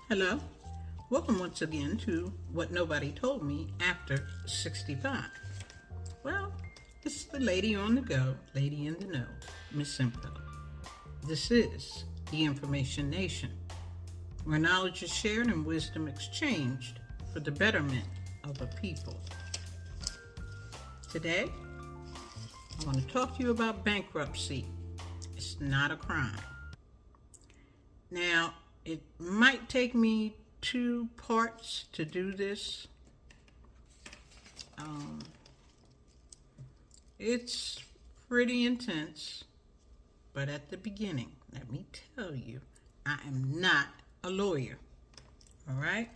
Hello, welcome once again to What Nobody Told Me After 65. Well, it's the lady on the go, lady in the know, Miss Simco. This is the Information Nation, where knowledge is shared and wisdom exchanged for the betterment of a people. Today, I want to talk to you about bankruptcy. It's not a crime. Now, it might take me 2 parts to do this. It's pretty intense, but at the beginning, let me tell you, I am not a lawyer, all right?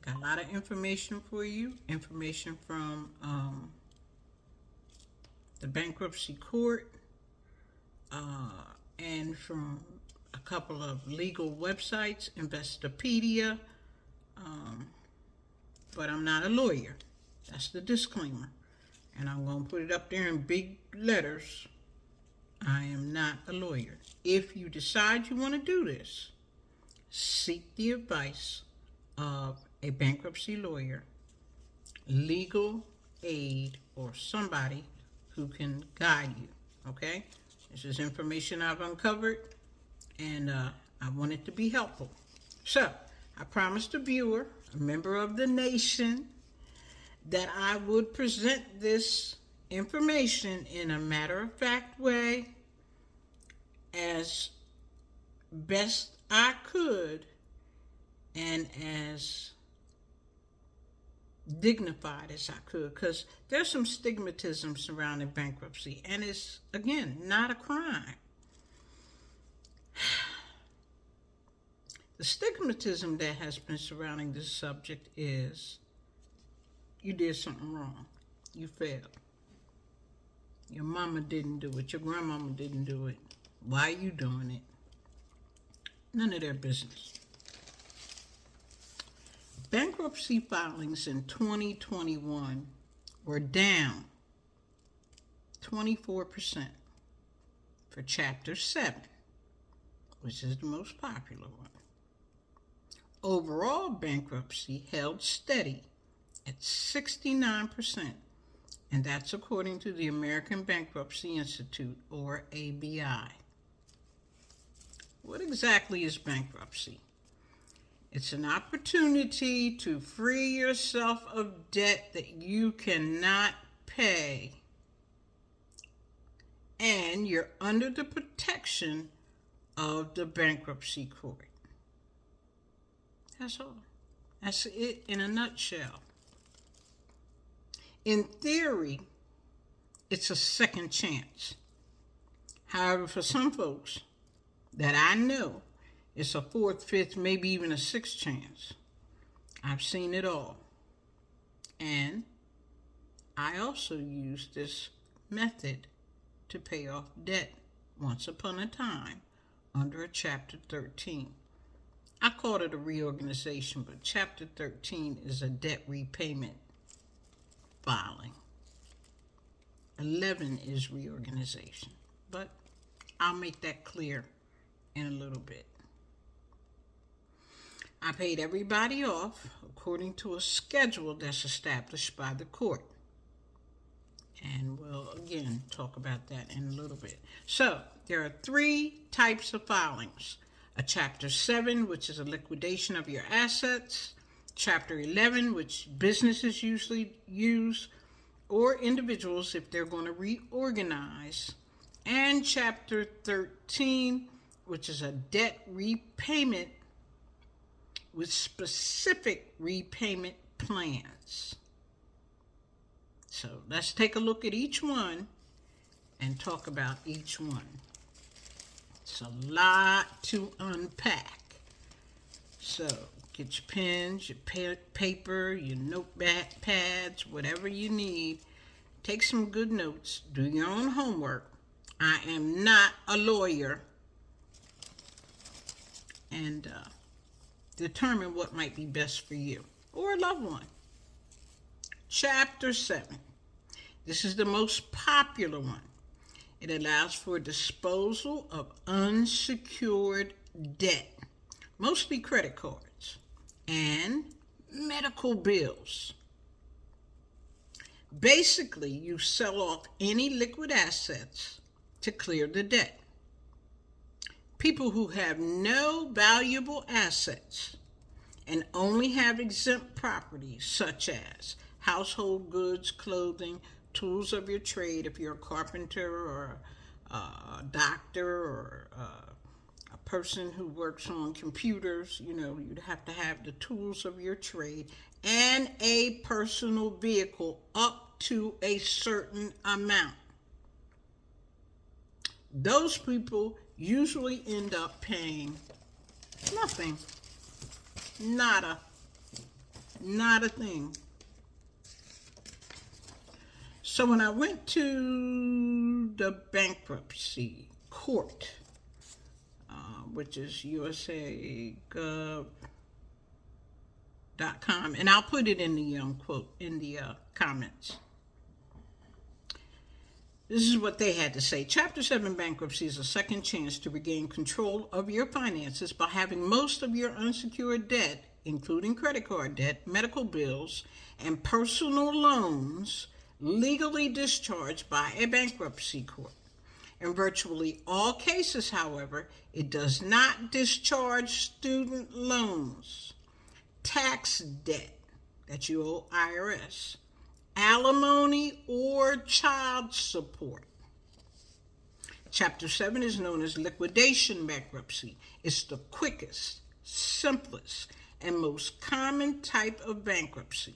Got a lot of information for you, information from the bankruptcy court and from a couple of legal websites, Investopedia, but I'm not a lawyer. That's the disclaimer. And I'm going to put it up there in big letters. I am not a lawyer. If you decide you want to do this, seek the advice of a bankruptcy lawyer, legal aid, or somebody who can guide you, okay? This is information I've uncovered, and I want it to be helpful. So, I promised the viewer, a member of the nation, that I would present this information in a matter-of-fact way as best I could and as dignified as I could, because there's some stigmatism surrounding bankruptcy, and it's, again, not a crime. The stigmatism that has been surrounding this subject is you did something wrong. You failed. Your mama didn't do it. Your grandmama didn't do it. Why are you doing it? None of their business. Bankruptcy filings in 2021 were down 24% for Chapter 7, which is the most popular one. Overall bankruptcy held steady at 69%, and that's according to the American Bankruptcy Institute, or ABI. What exactly is bankruptcy? It's an opportunity to free yourself of debt that you cannot pay, and you're under the protection of the bankruptcy court. That's all. That's it in a nutshell. In theory, it's a second chance. However, for some folks that I know, it's a 4th, 5th, maybe even a 6th chance. I've seen it all. And I also used this method to pay off debt once upon a time under a Chapter 13. I called it a reorganization, but Chapter 13 is a debt repayment filing. 11 is reorganization, but I'll make that clear in a little bit. I paid everybody off according to a schedule that's established by the court. And we'll, again, talk about that in a little bit. So, there are 3 types of filings. A Chapter 7, which is a liquidation of your assets. Chapter 11, which businesses usually use, or individuals if they're going to reorganize. And Chapter 13, which is a debt repayment with specific repayment plans. So let's take a look at each one and talk about each one. It's a lot to unpack. So get your pens, your paper, your notepads, whatever you need. Take some good notes. Do your own homework. I am not a lawyer. And determine what might be best for you or a loved one. Chapter 7. This is the most popular one. It allows for disposal of unsecured debt mostly credit cards, and medical bills. Basically, you sell off any liquid assets to clear the debt. People who have no valuable assets and only have exempt properties such as household goods, clothing, tools of your trade, if you're a carpenter or a doctor or a person who works on computers, you'd have to have the tools of your trade and a personal vehicle up to a certain amount. Those people usually end up paying nothing. Nada. Not a thing. So when I went to the bankruptcy court, which is uscourts.gov, and I'll put it in the quote in the comments. This is what they had to say. Chapter 7 bankruptcy is a second chance to regain control of your finances by having most of your unsecured debt, including credit card debt, medical bills, and personal loans, legally discharged by a bankruptcy court. In virtually all cases, however, it does not discharge student loans, tax debt that you owe IRS, alimony, or child support. Chapter 7 is known as liquidation bankruptcy. It's the quickest, simplest, and most common type of bankruptcy.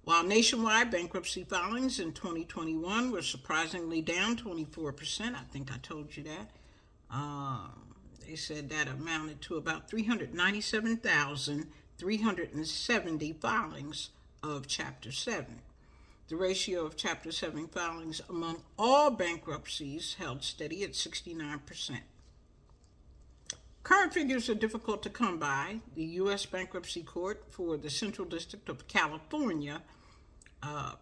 While nationwide bankruptcy filings in 2021 were surprisingly down 24%, I think I told you that, they said that amounted to about 397,370 filings of Chapter 7. The ratio of Chapter 7 filings among all bankruptcies held steady at 69%. Current figures are difficult to come by. The U.S. Bankruptcy Court for the Central District of California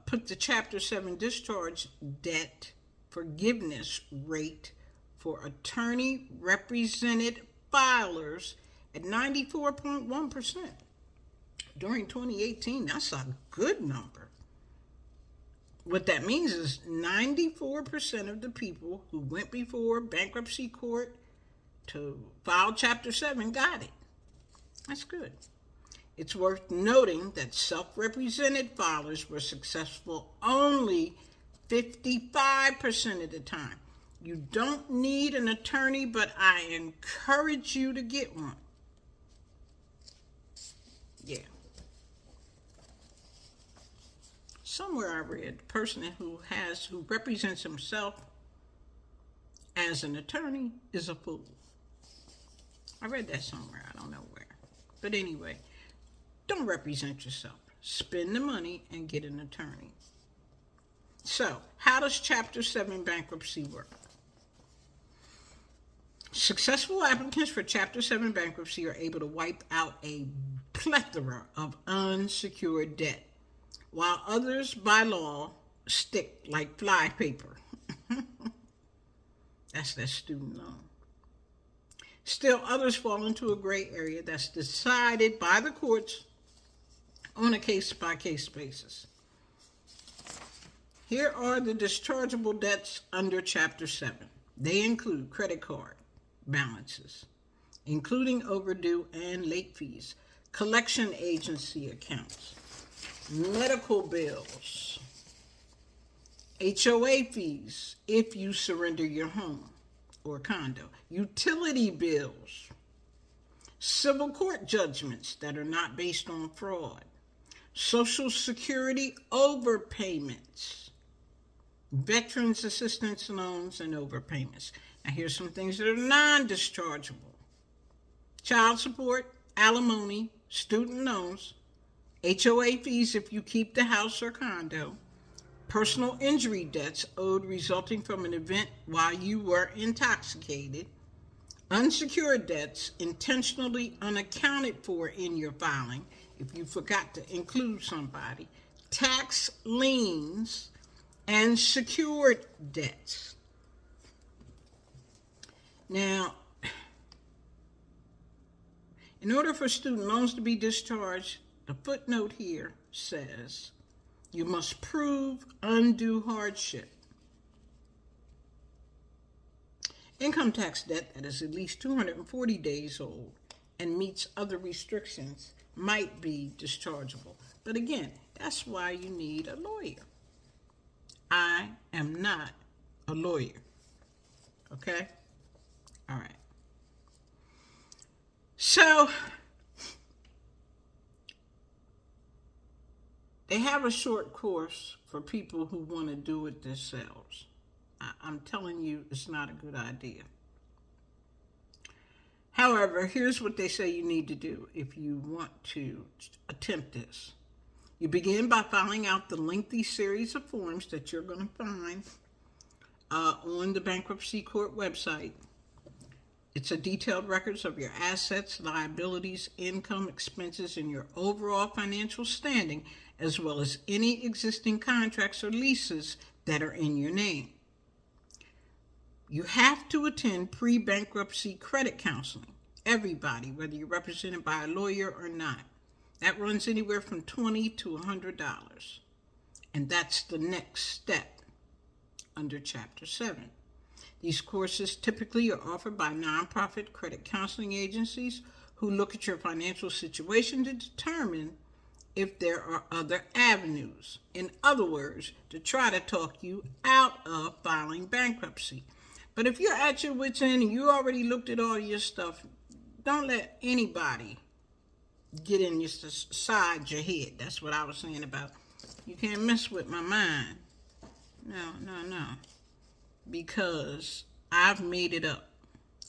put the Chapter 7 discharge debt forgiveness rate for attorney-represented filers at 94.1%. During 2018, that's a good number. What that means is 94% of the people who went before bankruptcy court to file Chapter 7 got it. That's good. It's worth noting that self-represented filers were successful only 55% of the time. You don't need an attorney, but I encourage you to get one. Yeah. Somewhere I read the person who represents himself as an attorney is a fool. I read that somewhere. I don't know where. But anyway, don't represent yourself. Spend the money and get an attorney. So, how does Chapter 7 bankruptcy work? Successful applicants for Chapter 7 bankruptcy are able to wipe out a plethora of unsecured debt, while others, by law, stick like fly paper. That's that student loan. Still, others fall into a gray area that's decided by the courts on a case-by-case basis. Here are the dischargeable debts under Chapter 7. They include credit card balances, including overdue and late fees, collection agency accounts, medical bills, HOA fees if you surrender your home or condo, utility bills, civil court judgments that are not based on fraud, Social Security overpayments, veterans assistance loans and overpayments. Now here's some things that are non-dischargeable: child support, alimony, student loans, HOA fees if you keep the house or condo, personal injury debts owed resulting from an event while you were intoxicated, unsecured debts intentionally unaccounted for in your filing if you forgot to include somebody, tax liens, and secured debts. Now, In order for student loans to be discharged, the footnote here says you must prove undue hardship. Income tax debt that is at least 240 days old and meets other restrictions might be dischargeable. But again, that's why you need a lawyer. I am not a lawyer. Okay? All right. So, they have a short course for people who want to do it themselves. I'm telling you, it's not a good idea. However, here's what they say you need to do if you want to attempt this. You begin by filling out the lengthy series of forms that you're going to find on the Bankruptcy Court website. It's a detailed records of your assets, liabilities, income, expenses, and your overall financial standing, as well as any existing contracts or leases that are in your name. You have to attend pre-bankruptcy credit counseling. Everybody, whether you're represented by a lawyer or not. That runs anywhere from $20 to $100. And that's the next step under Chapter 7. These courses typically are offered by nonprofit credit counseling agencies who look at your financial situation to determine if there are other avenues. In other words, to try to talk you out of filing bankruptcy. But if you're at your wit's end and you already looked at all your stuff, don't let anybody get in your side your head. That's what I was saying about you can't mess with my mind. No. Because I've made it up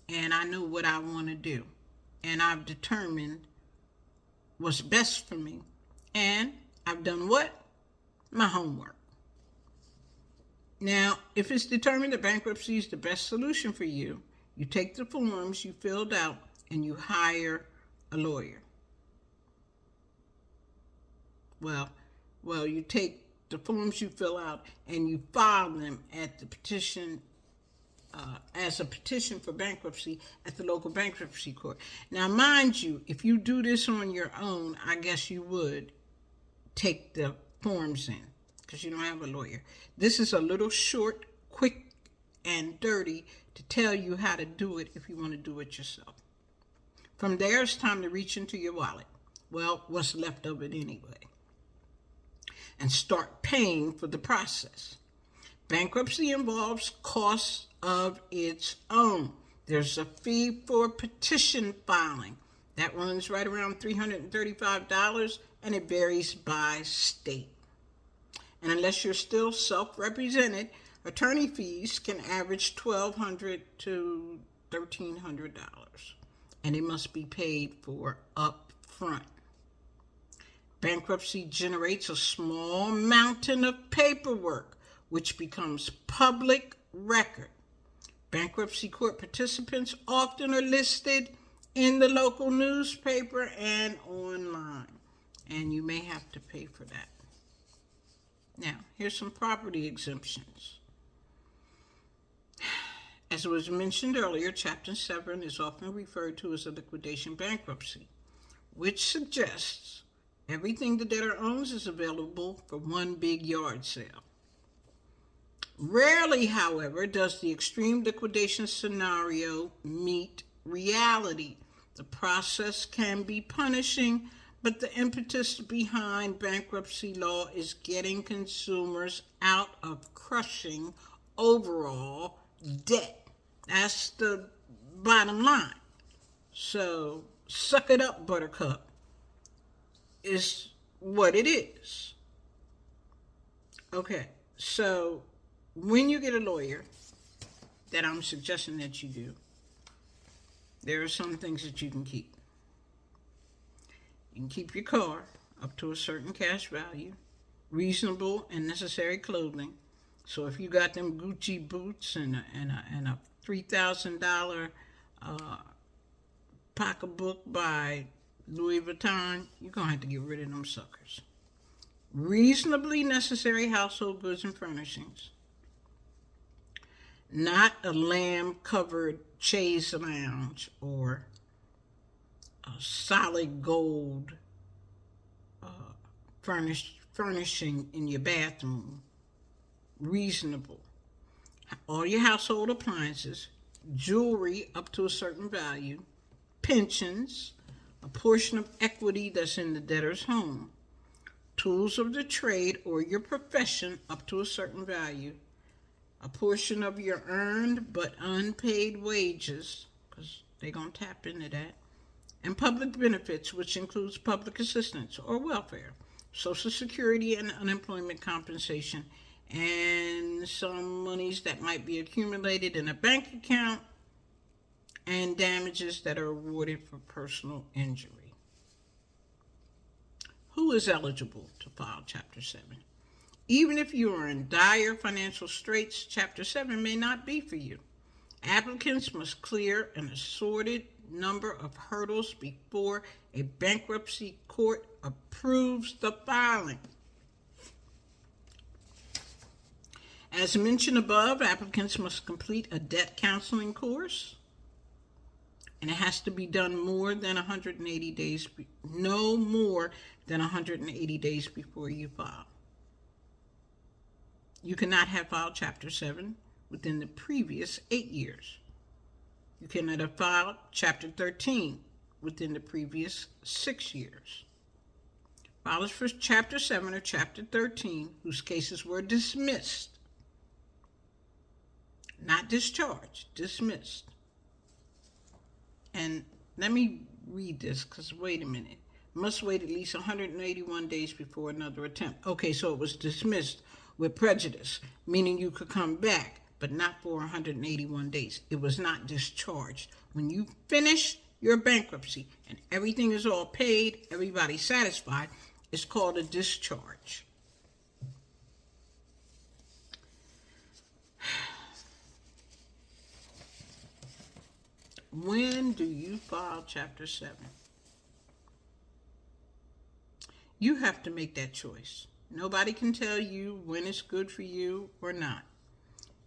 and I know what I want to do. And I've determined what's best for me. And I've done what? My homework. Now, if it's determined that bankruptcy is the best solution for you, you take the forms you filled out and you hire a lawyer. Well, you take the forms you fill out and you file them at the petition, as a petition for bankruptcy at the local bankruptcy court. Now, mind you, if you do this on your own, I guess you would take the forms in because you don't have a lawyer. This is a little short, quick, and dirty to tell you how to do it if you want to do it yourself. From there, it's time to reach into your wallet. Well, what's left of it anyway. And start paying for the process. Bankruptcy involves costs of its own. There's a fee for petition filing. That runs right around $335, and it varies by state. And unless you're still self-represented, attorney fees can average $1,200 to $1,300, and they must be paid for up front. Bankruptcy generates a small mountain of paperwork, which becomes public record. Bankruptcy court participants often are listed in the local newspaper and online, and you may have to pay for that. Now, here's some property exemptions. As was mentioned earlier, Chapter 7 is often referred to as a liquidation bankruptcy, which suggests everything the debtor owns is available for one big yard sale. Rarely, however, does the extreme liquidation scenario meet reality. The process can be punishing, but the impetus behind bankruptcy law is getting consumers out of crushing overall debt. That's the bottom line. So, suck it up, buttercup, is what it is. Okay, so when you get a lawyer, that I'm suggesting that you do, there are some things that you can keep. You can keep your car up to a certain cash value, reasonable and necessary clothing. So if you got them Gucci boots and a $3,000 pocketbook by Louis Vuitton, you're going to have to get rid of them suckers. Reasonably necessary household goods and furnishings. Not a lamb-covered chaise lounge or solid gold furnishing in your bathroom, reasonable. All your household appliances, jewelry up to a certain value, pensions, a portion of equity that's in the debtor's home, tools of the trade or your profession up to a certain value, a portion of your earned but unpaid wages, because they're going to tap into that, and public benefits, which includes public assistance or welfare, Social Security and unemployment compensation, and some monies that might be accumulated in a bank account, and damages that are awarded for personal injury. Who is eligible to file Chapter 7? Even if you are in dire financial straits, Chapter 7 may not be for you. Applicants must clear an assorted number of hurdles before a bankruptcy court approves the filing. As mentioned above, applicants must complete a debt counseling course, and it has to be done no more than 180 days before you file. You cannot have filed Chapter 7 within the previous 8 years. You cannot have filed Chapter 13 within the previous 6 years. Filers for Chapter 7 or Chapter 13 whose cases were dismissed, not discharged, dismissed. And let me read this, because wait a minute. Must wait at least 181 days before another attempt. Okay, so it was dismissed with prejudice, meaning you could come back, but not for 181 days. It was not discharged. When you finish your bankruptcy and everything is all paid, everybody's satisfied, it's called a discharge. When do you file Chapter 7? You have to make that choice. Nobody can tell you when it's good for you or not.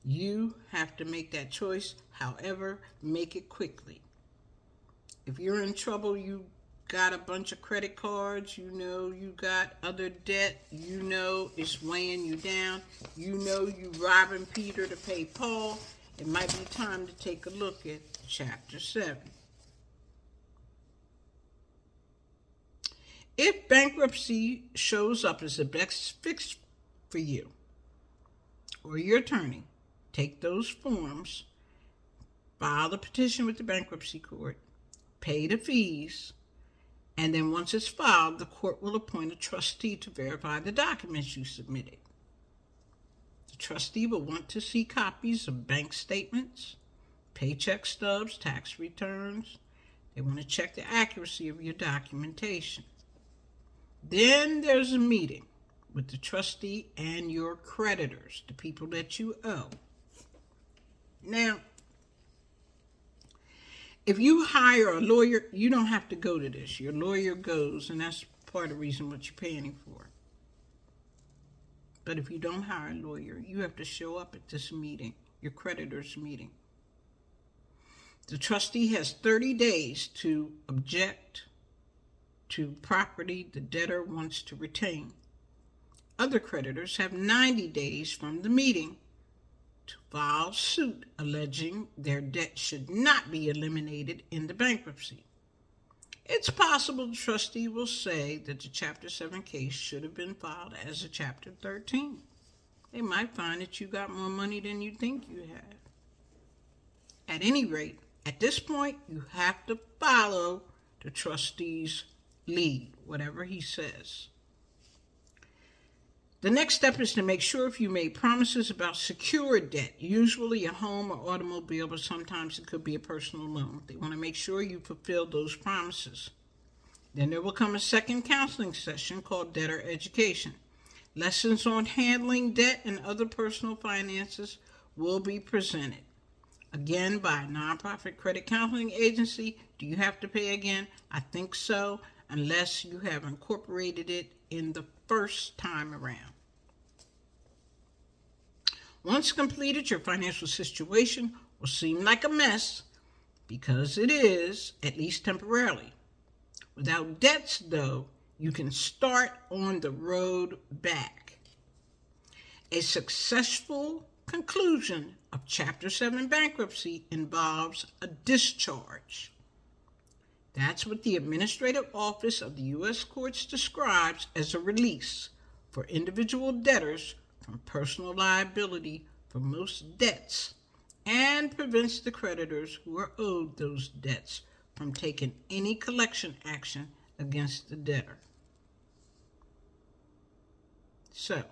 You have to make that choice. However, make it quickly. If you're in trouble, you got a bunch of credit cards, you know you got other debt, you know it's weighing you down, you know you robbing Peter to pay Paul, it might be time to take a look at Chapter 7. If bankruptcy shows up as the best fix for you or your attorney, take those forms, file the petition with the bankruptcy court, pay the fees, and then once it's filed, the court will appoint a trustee to verify the documents you submitted. The trustee will want to see copies of bank statements, paycheck stubs, tax returns. They want to check the accuracy of your documentation. Then there's a meeting with the trustee and your creditors, the people that you owe. Now, if you hire a lawyer, you don't have to go to this. Your lawyer goes, and that's part of the reason what you're paying him for. But if you don't hire a lawyer, you have to show up at this meeting, your creditor's meeting. The trustee has 30 days to object to property the debtor wants to retain. Other creditors have 90 days from the meeting to file suit alleging their debt should not be eliminated in the bankruptcy. It's possible the trustee will say that the Chapter 7 case should have been filed as a Chapter 13. They might find that you got more money than you think you have. At any rate, at this point, you have to follow the trustee's lead, whatever he says. The next step is to make sure if you made promises about secured debt, usually a home or automobile, but sometimes it could be a personal loan. They want to make sure you fulfill those promises. Then there will come a second counseling session called debtor education. Lessons on handling debt and other personal finances will be presented. Again, by a nonprofit credit counseling agency. Do you have to pay again? I think so, unless you have incorporated it in the first time around. Once completed, your financial situation will seem like a mess, because it is, at least temporarily. Without debts, though, you can start on the road back. A successful conclusion of Chapter 7 bankruptcy involves a discharge. That's what the Administrative Office of the U.S. Courts describes as a release for individual debtors from personal liability for most debts, and prevents the creditors who are owed those debts from taking any collection action against the debtor. So,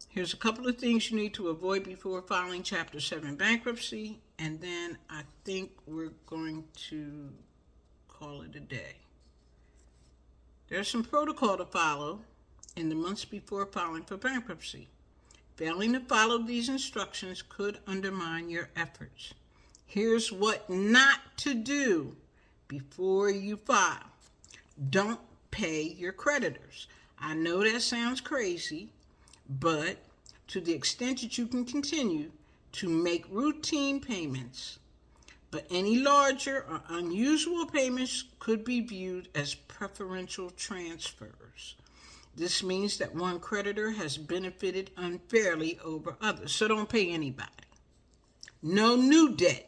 here's a couple of things you need to avoid before filing Chapter 7 bankruptcy, and then I think we're going to call it a day. There's some protocol to follow in the months before filing for bankruptcy. Failing to follow these instructions could undermine your efforts. Here's what not to do before you file. Don't pay your creditors. I know that sounds crazy, but to the extent that you can continue to make routine payments, but any larger or unusual payments could be viewed as preferential transfers. This means that one creditor has benefited unfairly over others, so don't pay anybody. No new debt.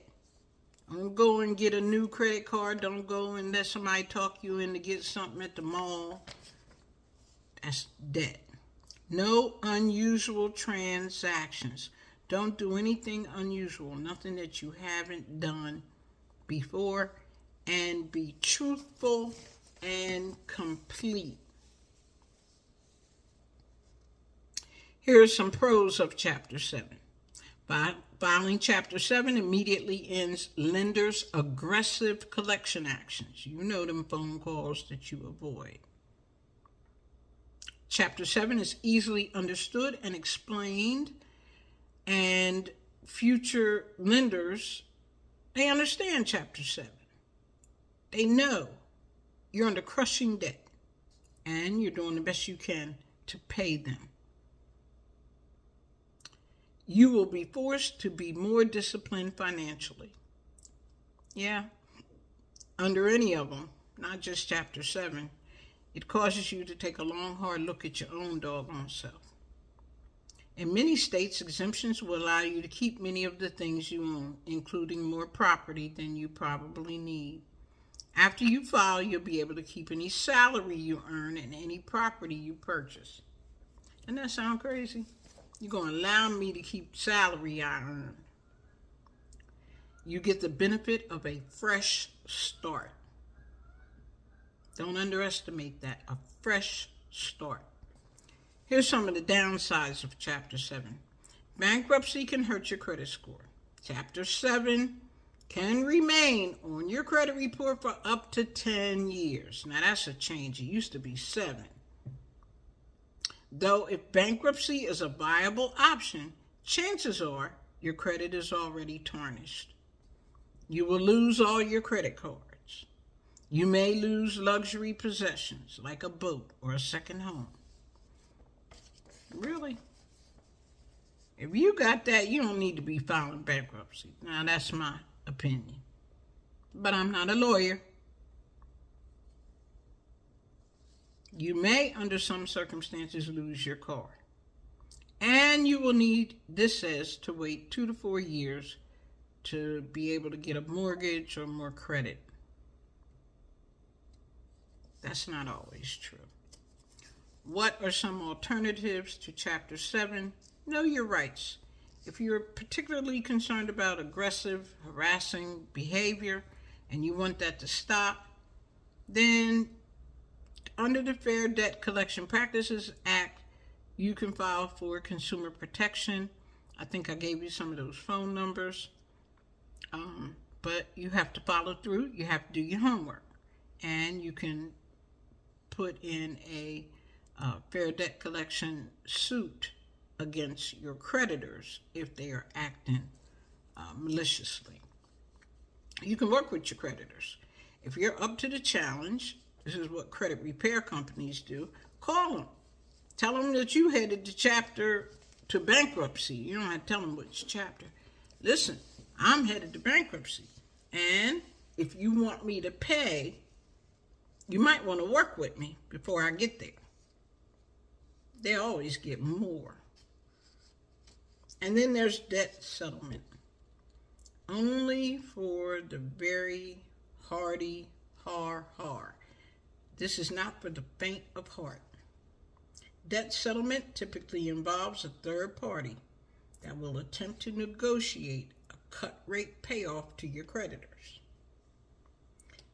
Don't go and get a new credit card. Don't go and let somebody talk you in to get something at the mall. That's debt. No unusual transactions. Don't do anything unusual, nothing that you haven't done before, and be truthful and complete. Here are some pros of Chapter 7. Filing Chapter 7 immediately ends lenders' aggressive collection actions. You know them phone calls that you avoid. Chapter 7 is easily understood and explained, and future lenders, they understand Chapter 7. They know you're under crushing debt, and you're doing the best you can to pay them. You will be forced to be more disciplined financially. Yeah, under any of them, not just Chapter 7. It causes you to take a long, hard look at your own doggone self. In many states, exemptions will allow you to keep many of the things you own, including more property than you probably need. After you file, you'll be able to keep any salary you earn and any property you purchase. Doesn't that sound crazy? You're going to allow me to keep salary I earn. You get the benefit of a fresh start. Don't underestimate that, a fresh start. Here's some of the downsides of Chapter 7. Bankruptcy can hurt your credit score. Chapter 7 can remain on your credit report for up to 10 years. Now that's a change. It used to be 7. Though if bankruptcy is a viable option, chances are your credit is already tarnished. You will lose all your credit cards. You may lose luxury possessions like a boat or a second home. Really? If you got that, you don't need to be filing bankruptcy. Now, that's my opinion. But I'm not a lawyer. You may, under some circumstances, lose your car. And you will need, this says, to wait 2 to 4 years to be able to get a mortgage or more credit. That's not always true. What are some alternatives to Chapter 7? Know your rights. If you're particularly concerned about aggressive, harassing behavior and you want that to stop, then under the Fair Debt Collection Practices Act, you can file for consumer protection. I think I gave you some of those phone numbers. But you have to follow through. You have to do your homework. And you can put in a fair debt collection suit against your creditors if they are acting maliciously. You can work with your creditors. If you're up to the challenge, this is what credit repair companies do, call them. Tell them that you headed the chapter to bankruptcy. You don't have to tell them which chapter. Listen, I'm headed to bankruptcy, and if you want me to pay, you might want to work with me before I get there. They always get more. And then there's debt settlement. Only for the very hardy, har. This is not for the faint of heart. Debt settlement typically involves a third party that will attempt to negotiate a cut rate payoff to your creditors.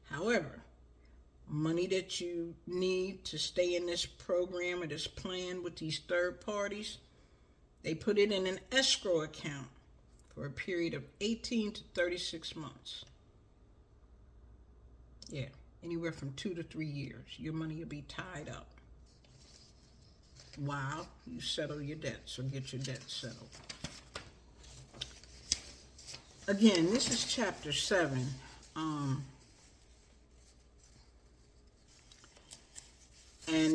However, money that you need to stay in this program or this plan with these third parties, they put it in an escrow account for a period of 18 to 36 months. Yeah, anywhere from 2 to 3 years. Your money will be tied up while you settle your debts or get your debts settled. Again, this is chapter 7. And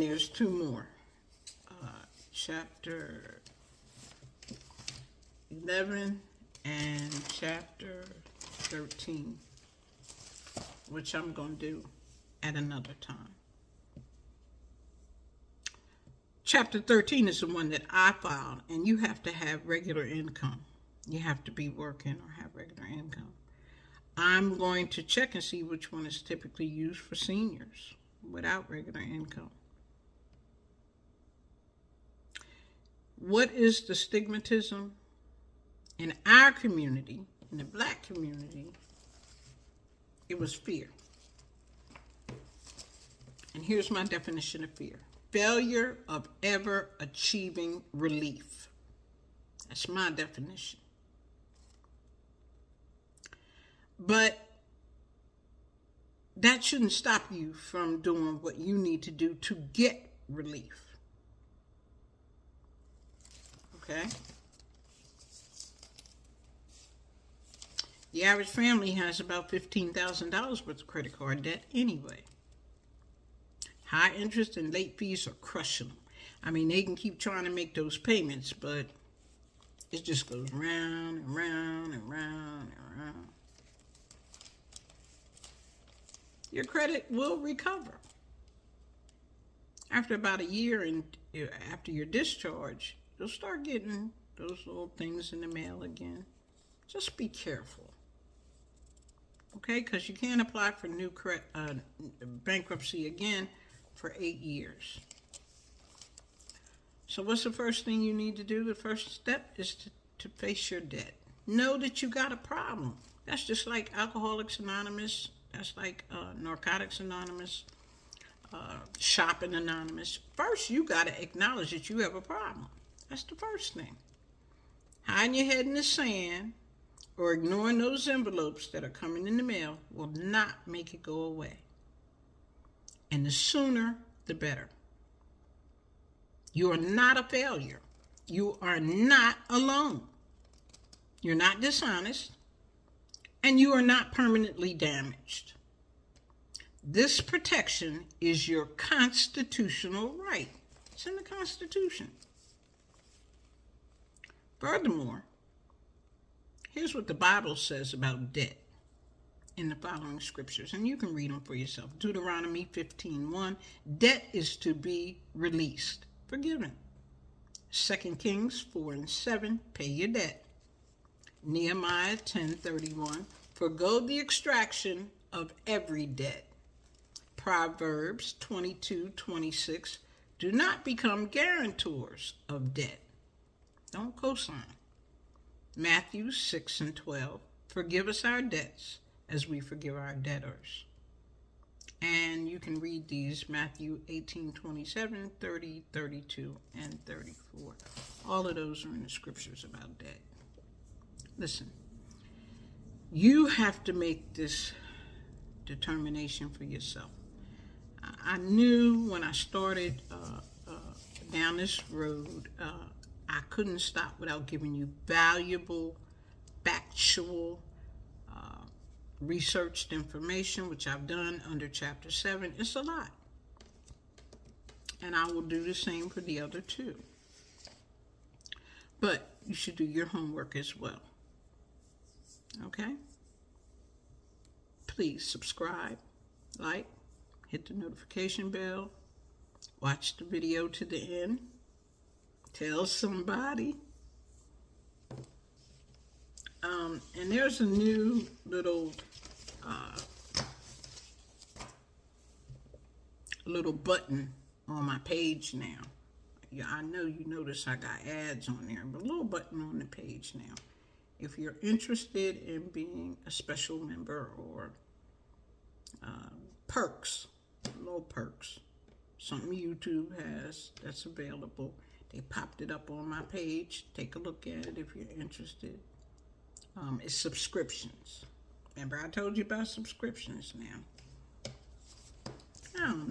there's 2 more. Chapter 11 and chapter 13, which I'm going to do at another time. Chapter 13 is the one that I filed, and you have to have regular income. You have to be working or have regular income. I'm going to check and see which one is typically used for seniors without regular income. What is the stigmatism? In our community, in the Black community, it was fear. And here's my definition of fear. Failure of ever achieving relief. That's my definition. But that shouldn't stop you from doing what you need to do to get relief. Okay? The average family has about $15,000 worth of credit card debt anyway. High interest and late fees are crushing them. I mean, they can keep trying to make those payments, but it just goes round and round and round and round. Your credit will recover. After about a year and after your discharge, you'll start getting those little things in the mail again. Just be careful. Okay, because you can't apply for new bankruptcy again for 8 years. So what's the first thing you need to do? The first step is to face your debt. Know that you got a problem. That's just like Alcoholics Anonymous. That's like Narcotics Anonymous, Shopping Anonymous. First, you got to acknowledge that you have a problem. That's the first thing. Hiding your head in the sand or ignoring those envelopes that are coming in the mail will not make it go away. And the sooner, the better. You are not a failure. You are not alone. You're not dishonest. And you are not permanently damaged. This protection is your constitutional right. It's in the Constitution. Furthermore, here's what the Bible says about debt in the following scriptures, and you can read them for yourself. Deuteronomy 15:1, debt is to be released, forgiven. 2 Kings 4:7, pay your debt. Nehemiah 10:31, forgo the extraction of every debt. Proverbs 22:26, do not become guarantors of debt. Don't co-sign. Matthew 6:12, forgive us our debts as we forgive our debtors. And you can read these, Matthew 18:27, 30, 32, and 34. All of those are in the scriptures about debt. Listen, you have to make this determination for yourself. I knew when I started down this road, I couldn't stop without giving you valuable, factual, researched information, which I've done under Chapter 7. It's a lot. And I will do the same for the other 2. But you should do your homework as well. Okay? please subscribe, like, hit the notification bell, watch the video to the end, tell somebody. And there's a new little button on my page now. Yeah, I know you notice I got ads on there, but a little button on the page now. If you're interested in being a special member or perks, little perks, something YouTube has that's available. They popped it up on my page. Take a look at it if you're interested. It's subscriptions. Remember I told you about subscriptions now. I don't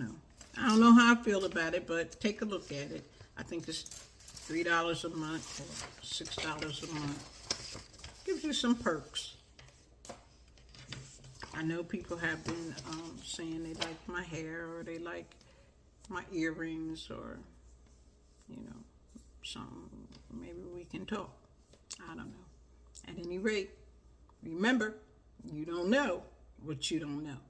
know how I feel about it, but take a look at it. I think it's $3 a month or $6 a month. Gives you some perks. I know people have been saying they like my hair or they like my earrings or, maybe we can talk. I don't know. At any rate, remember, you don't know what you don't know.